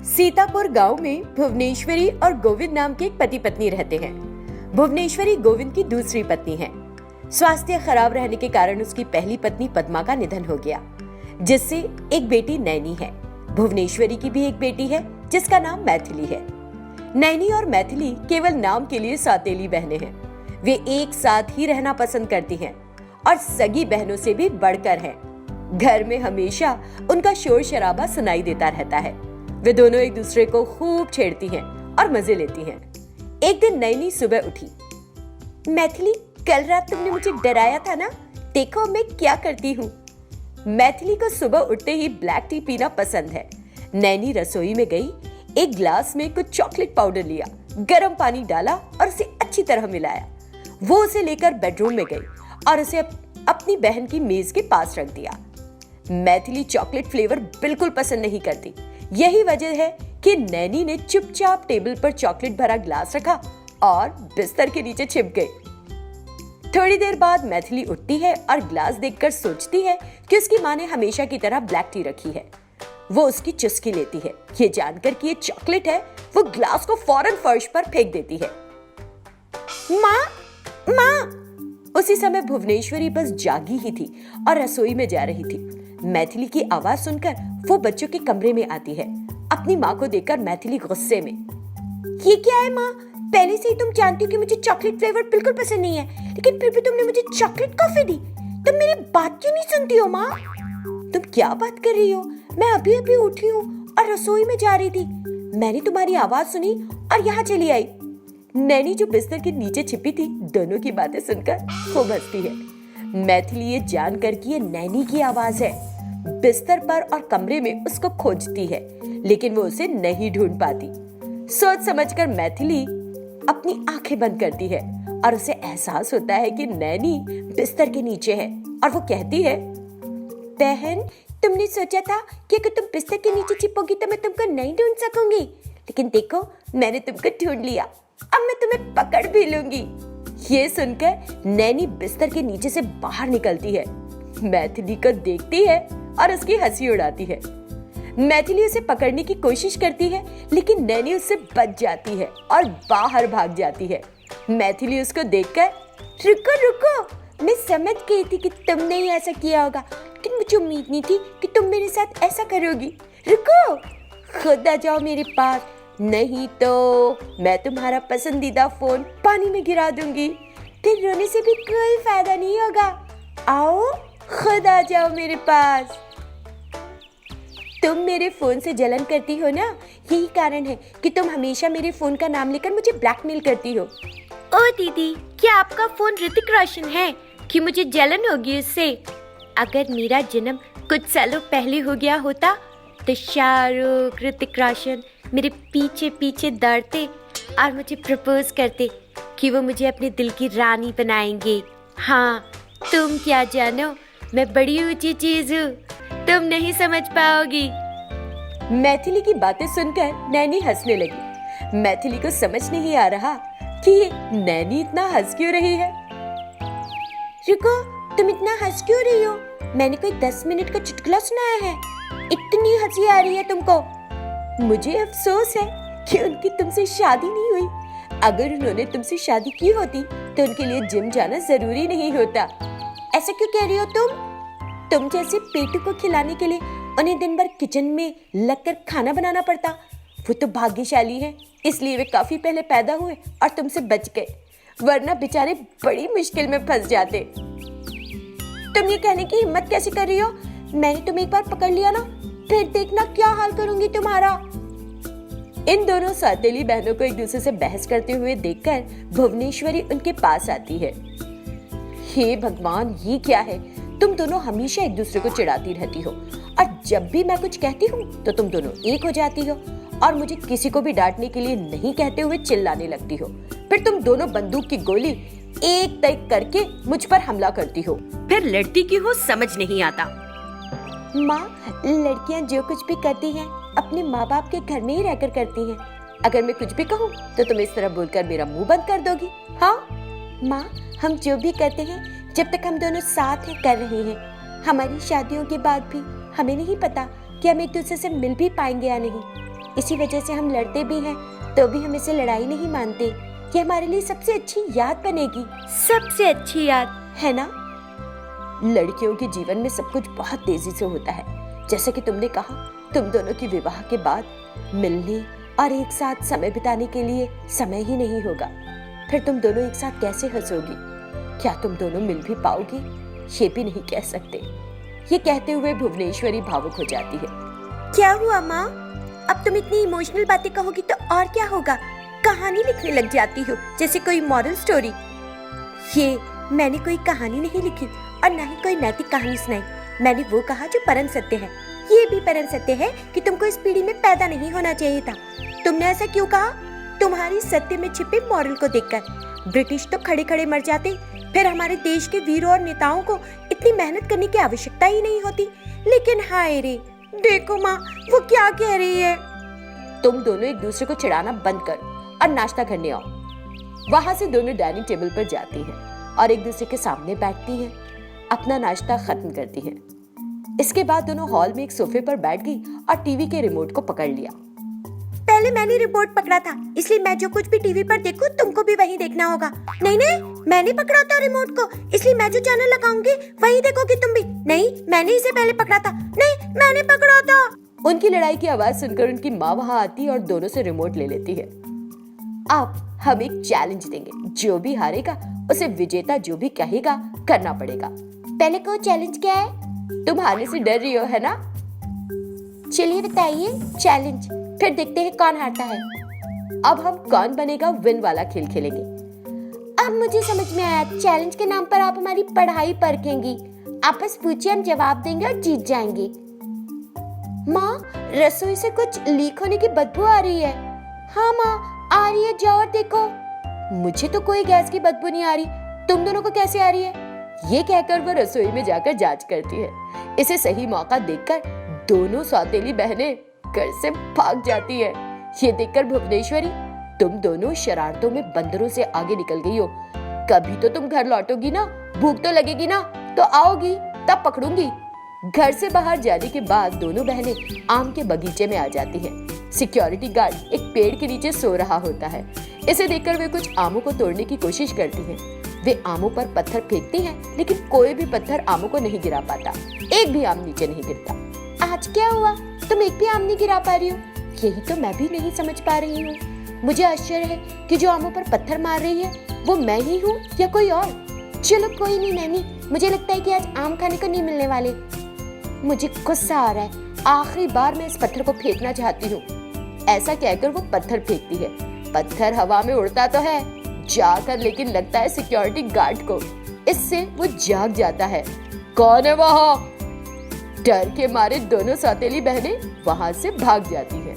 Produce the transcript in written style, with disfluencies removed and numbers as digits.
सीतापुर गांव में भुवनेश्वरी और गोविंद नाम के एक पति पत्नी रहते हैं। भुवनेश्वरी गोविंद की दूसरी पत्नी है। स्वास्थ्य खराब रहने के कारण उसकी पहली पत्नी पद्मा का निधन हो गया, जिससे एक बेटी नैनी है। भुवनेश्वरी की भी एक बेटी है जिसका नाम मैथिली है। नैनी और मैथिली केवल नाम के लिए सौतेली बहनें हैं। वे एक साथ ही रहना पसंद करती हैं और सगी बहनों से भी बढ़कर हैं। घर में हमेशा उनका शोर शराबा सुनाई देता रहता है। वे दोनों एक दूसरे को खूब छेड़ती हैं और मजे लेती हैं। एक दिन नैनी सुबह उठी। मैथिली, कल रात तुमने मुझे डराया था ना, देखो मैं क्या करती हूँ। मैथिली को सुबह उठते ही ब्लैक टी पीना पसंद है। नैनी रसोई में गई, एक ग्लास में कुछ चॉकलेट पाउडर लिया, गर्म पानी डाला और उसे अच्छी तरह मिलाया। वो उसे लेकर बेडरूम में गई और उसे अपनी बहन की मेज के पास रख दिया। मैथिली चॉकलेट फ्लेवर बिल्कुल पसंद नहीं करती। यही वजह है कि नैनी ने चुपचाप टेबल पर चॉकलेट भरा ग्लास रखा और बिस्तर के नीचे छिप गई। थोड़ी देर बाद मैथिली उठती है और ग्लास देखकर सोचती है कि उसकी माँ ने हमेशा की तरह ब्लैक टी रखी है। वो उसकी चुस्की लेती है। ये जानकर कि ये चॉकलेट है, वो ग्लास को फौरन फर्श पर फेंक देती है। माँ, माँ! उसी समय भुवनेश्वरी बस जागी ही थी और रसोई में जा रही थी। मैथिली की आवाज सुनकर वो बच्चों के कमरे में आती है। अपनी माँ को देखकर मैथिली गुस्से में, ये क्या है माँ? पहले से ही तुम जानती हो कि मुझे चॉकलेट फ्लेवर बिल्कुल पसंद नहीं है, लेकिन फिर भी तुमने मुझे चॉकलेट कॉफी दी। तुम मेरी बात क्यों नहीं सुनती हो माँ? तुम क्या बात कर रही हो? मैं अभी अभी उठी हूँ और रसोई में जा रही थी। मैंने तुम्हारी आवाज सुनी और यहाँ चली आई। नैनी जो बिस्तर के नीचे छिपी थी, दोनों की बातें सुनकर खूब हंसती है। मैथिली ये जानकर कि ये नैनी की आवाज है, बिस्तर पर और कमरे में उसको खोजती है, लेकिन वो उसे नहीं ढूंढ पाती। सोच समझकर मैथिली अपनी आंखें बंद करती है और उसे एहसास होता है कि नैनी बिस्तर के नीचे है और वो कहती है, बहन, तुमने सोचा था कि अगर तुम बिस्तर के नीचे छिपोगी तो मैं तुमको नहीं ढूंढ सकूंगी, लेकिन देखो मैंने तुमको ढूंढ लिया। अब मैं तुम्हें पकड़ भी लूंगी। ये सुनकर नैनी बिस्तर के नीचे से बाहर निकलती है, मैथिली को देखती है और उसकी हंसी उड़ाती है। मैथिली उसे पकड़ने की कोशिश करती है, लेकिन नैनी उससे बच जाती है और बाहर भाग जाती है। मैथिली उसको देखकर, रुको रुको, मैं समझ गई थी कि तुमने ही ऐसा किया होगा, लेकिन मुझे उम्मीद नहीं थी कि तुम मेरे साथ ऐसा करोगी। रुको, खुद आ जाओ मेरे पास, नहीं तो मैं तुम्हारा पसंदीदा फोन पानी में गिरा दूंगी। फिर रोने से भी कोई फायदा नहीं होगा। आओ, खुद आ जाओ मेरे पास। तुम मेरे फोन से जलन करती हो ना, यही कारण है कि तुम हमेशा मेरे फोन का नाम लेकर मुझे ब्लैकमेल करती हो। ओ दीदी, क्या आपका फोन ऋतिक रोशन है कि मुझे जलन होगी उससे? अगर मेरा जन्म कुछ सालों पहले हो गया होता तो शाहरुख, ऋतिक रोशन मेरे पीछे पीछे दौड़ते और मुझे प्रपोज करते कि वो मुझे अपने दिल की रानी बनाएंगे। हाँ, तुम क्या जानो, मैं बड़ी ऊंची चीज हूँ, तुम नहीं समझ पाओगी। मैथिली की बातें सुनकर नैनी हंसने लगी। मैथिली को समझ नहीं आ रहा कि नैनी इतना हंस क्यों रही है। रुको, तुम इतना हंस क्यों रही हो? मैंने कोई 10 मिनट का चुटकुला सुनाया है, इतनी हंसी आ रही है तुमको? मुझे अफसोस है कि उनकी तुमसे शादी नहीं हुई। अगर उन्होंने तुमसे शादी की होती तो उनके लिए जिम जाना जरूरी नहीं होता। ऐसा क्यों कह रही हो तुम? तुम जैसे पेटू को खिलाने के लिए उन्हें दिन भर किचन में लगकर खाना बनाना पड़ता। वो तो भाग्यशाली हैं, इसलिए वे काफी पहले पैदा हुए और तुमसे बच गए, वरना बेचारे बड़ी मुश्किल में फंस जाते। तुम ये कहने की हिम्मत कैसे कर रही हो? मैंने तुम्हें एक बार पकड़ लिया ना, फिर देखना क्या हाल करूंगी तुम्हारा। इन दोनों सौतेली बहनों को एक दूसरे से बहस करते हुए देखकर भुवनेश्वरी उनके पास आती है। हे भगवान, ये क्या है? तुम दोनों हमेशा एक दूसरे को चिढ़ाती रहती हो और जब भी मैं कुछ कहती हूँ तो तुम दोनों एक हो जाती हो और मुझे किसी को भी डांटने के लिए नहीं कहते हुए चिल्लाने लगती हो। फिर तुम दोनों बंदूक की गोली एक तक करके मुझ पर हमला करती हो। फिर लड़ती क्यों हो समझ नहीं आता। माँ, लड़कियाँ जो कुछ भी करती हैं अपने माँ बाप के घर में ही रहकर करती हैं। अगर मैं कुछ भी कहूँ तो तुम इस तरह बोलकर मेरा मुंह बंद कर दोगी? हाँ माँ, हम जो भी करते हैं जब तक हम दोनों साथ हैं कर रहे हैं। हमारी शादियों के बाद भी हमें नहीं पता कि हम एक दूसरे से मिल भी पाएंगे या नहीं। इसी वजह से हम लड़ते भी हैं, तो भी हम इसे लड़ाई नहीं मानते। ये हमारे लिए सबसे अच्छी याद बनेगी, सबसे अच्छी याद। है ना? लड़कियों के जीवन में सब कुछ बहुत तेजी से होता है। जैसे कि तुमने कहा, तुम दोनों की विवाह के बाद मिलने और एक साथ समय बिताने के लिए समय ही नहीं होगा। फिर तुम दोनों एक साथ कैसे हंसोगी? क्या तुम दोनों मिल भी पाओगे? ये भी नहीं कह सकते। ये कहते हुए भुवनेश्वरी भावुक हो जाती है। क्या हुआ माँ? अब तुम इतनी इमोशनल बातें कहोगी तो और क्या होगा? कहानी लिखने लग जाती हो, जैसे कोई मॉरल स्टोरी। ये मैंने कोई कहानी नहीं लिखी और ना ही कोई नैतिक कहानी सुनाई। मैंने वो कहा जो परम सत्य है। ये भी परम सत्य है कि तुमको इस पीढ़ी में पैदा नहीं होना चाहिए था। तुमने ऐसा क्यों कहा? तुम्हारी सत्य में छिपे मॉरल को देखकर ब्रिटिश तो खड़े खड़े मर जाते, फिर हमारे देश के वीरों और नेताओं को इतनी मेहनत करने की आवश्यकता ही नहीं होती। लेकिन हाय रे, देखो माँ, वो क्या कह रही है। तुम दोनों एक दूसरे को चिढ़ाना बंद कर और नाश्ता करने आओ। वहां से दोनों डाइनिंग टेबल पर जाती हैं और एक दूसरे के सामने बैठती हैं, अपना नाश्ता खत्म करती हैं। इसके बाद दोनों हॉल में एक सोफे पर बैठ गई और टीवी के रिमोट को पकड़ लिया। पहले मैंने रिमोट पकड़ा था, इसलिए मैं जो कुछ भी टीवी पर देखूं तुमको भी वही देखना होगा। नहीं नहीं, मैंने पकड़ा था रिमोट को, इसलिए मैं जो चैनल लगाऊंगी वही देखोगी तुम भी। नहीं, मैंने इसे पहले पकड़ा था। नहीं, मैंने पकड़ा था। उनकी लड़ाई की आवाज सुनकर उनकी माँ वहां आती है और दोनों से रिमोट ले लेती है। अब हम एक चैलेंज देंगे, जो भी हारेगा उसे विजेता जो भी कहेगा करना पड़ेगा। पहले को चैलेंज क्या है? तुम हारने से डर रही हो, है ना? चलिए बताइए चैलेंज, फिर देखते हैं कौन हारता है। अब हम कौन बनेगा विन वाला खेल खेलेंगे। अब मुझे समझ में आया, चैलेंज के नाम पर आप हमारी पढ़ाई परखेंगी। आप बस पूछिए, हम जवाब देंगे और जीत जाएंगे। माँ, रसोई से कुछ लीक होने की बदबू आ रही है। हाँ माँ, आ रही है, जाओ और देखो। मुझे तो कोई गैस की बदबू नहीं आ रही, तुम दोनों को कैसे आ रही है? ये कहकर वो रसोई में जाकर जांच करती है। इसे सही मौका देखकर दोनों सौतेली बहनें घर से भाग जाती है। ये देखकर भुवनेश्वरी, तुम दोनों शरारतों में बंदरों से आगे निकल गई हो। कभी तो तुम घर लौटोगी ना, भूख तो लगेगी ना, तो आओगी, तब पकड़ूंगी। घर से बाहर जाने के बाद दोनों बहनें आम के बगीचे में आ जाती हैं। सिक्योरिटी गार्ड एक पेड़ के नीचे सो रहा होता है। इसे देखकर वे कुछ आमों को तोड़ने की कोशिश करती हैं। वे आमों पर पत्थर फेंकती हैं, लेकिन कोई भी पत्थर आमों को नहीं गिरा पाता। एक भी आम नीचे नहीं गिरता। आज क्या हुआ? तुम एक भी आम नहीं गिरा पा रही हो? यही तो मैं भी नहीं समझ पा रही हूँ। मुझे आश्चर्य है कि जो आमों पर पत्थर मार रही है वो मैं ही हूँ या कोई और। चलो कोई नहीं नैनी, मुझे लगता है कि आज आम खाने को नहीं मिलने वाले। मुझे गुस्सा आ रहा है, आखिरी बार मैं इस पत्थर को फेंकना चाहती हूँ। ऐसा कहकर वो पत्थर फेंकती है। पत्थर हवा में उड़ता तो है जाकर, लेकिन लगता है सिक्योरिटी गार्ड को। इससे वो जाग जाता है। कौन है वहाँ? डर के मारे दोनों सौतेली बहनें वहां से भाग जाती हैं।